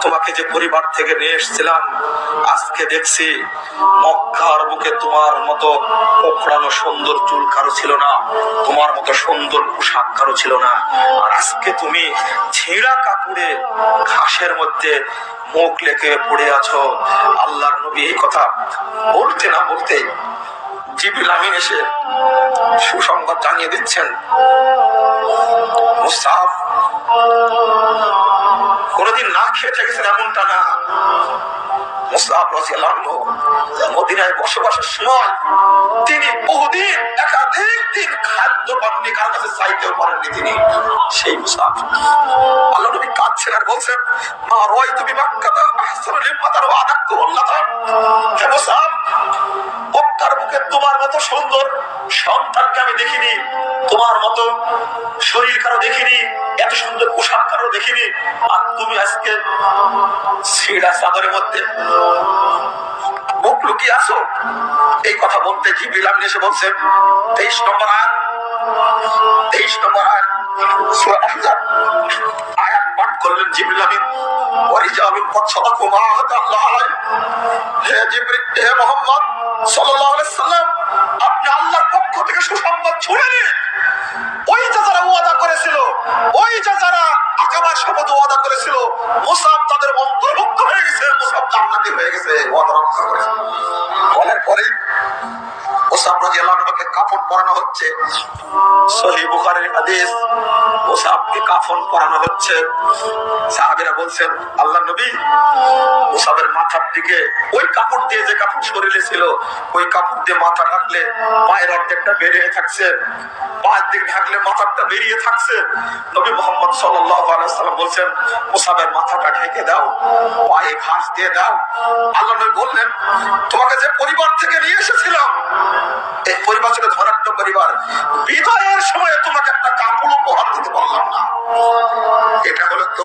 তোমাকে যে পরিবার থেকে নিয়ে এসেছিলাম, আজকে দেখছি মক্কার বুকে তোমার মতো কোঁকড়ানো সুন্দর চুল কারো ছিল না, তোমার মতো সুন্দর পোশাক কারো ছিল না। আর আজকে তুমি ছেঁড়া কাপড়ে ঘাসের মধ্যে মুখ লেগে পড়ে আছো। আল্লাহর নবী এই কথা বলতে না বলতে জিবরিল আমিন এসে সুসংবাদ জানিয়ে দিচ্ছেন, মুসাফ কোনদিন না খেয়ে থেকেছেন এমনটা না। মুসাফ রাদিয়াল্লাহু আনহু মদিনায় বসবাসের সময় তিনি বহুদিন একাধিক দিন খাদ্য পাননি, কারো কাছে চাইতেও পারেননি তিনি। সেই মুসাফ আল্লাহ নবী কাঁদছেন আর বলছেন, মা রাআইতু বিমাক্কাতা আহসানুল ইমাতার ওয়া আদাক্কুল্লাহ। হে মুসাফ, মক্কার বুকে তোমার মতো সুন্দর সন্তানকে আমি দেখিনি, তোমার মতো শরীর কারো দেখিনি, এত সুন্দর পোশাক কারো দেখিনি। আর তুমি আজকে ছেঁড়া চাদরের মধ্যে মুখ লুকিয়ে আসো। এই কথা বলতে জিবরিল আমিন এসে বলছেন, 23 নম্বর আয়াত সূরা আহজাব আয়াত পাঠ করলেন জিবরিল আমিন। ওয়ারিজালুন কদ সাদাকু মা আল্লাহ আলাইহি। হে জিবরিল, হে মুহাম্মদ সাল্লাল্লাহু আলাইহি সাল্লাম, আপনি আল্লাহর পক্ষ থেকে সুসংবাদ শুনে নিন। ওই যে যারা ওয়াদা করেছিল, ওই যে যারা আকাবার শপথ ওয়াদা করেছিল, মুসাফ তাদের অন্তর্ভুক্ত হয়ে গেছে, মুসাফ জান্নাতি হয়ে গেছে, ওয়াদা রক্ষা করেছে। বলার পরে মুসাফ রাদিয়াল্লাহু আনহুকে কাফন পরানো হচ্ছে। সহিহ বুখারীর হাদিস, মুসাফকে কাফন পরানো হচ্ছে। সাহাবীরা বলছেন, আল্লাহর নবী, মুসাফের মাথার দিকে ওই কাপড় দিয়ে, যে কাপড় শরীরে ছিল, ওই কাপড় দিয়ে মাথা ঢাকলে পায়ের অর্ধেকটা বেরিয়ে থাকছে, পায়ের দিকে ঢাকলে মাথাটা বেরিয়ে থাকছে। নবী মুহাম্মদ সাল্লাল্লাহু আলাইহি ওয়াসাল্লাম বলছেন, মুসাফের মাথাটা ঢেকে দাও, পায়ে ঘাস দিয়ে দাও। আল্লাহ নবী বললেন, তোমাকে যে পরিবার থেকে নিয়ে এসেছিলাম, এই পরিবার ছিল ধনাঢ্য পরিবার, বিদায়ে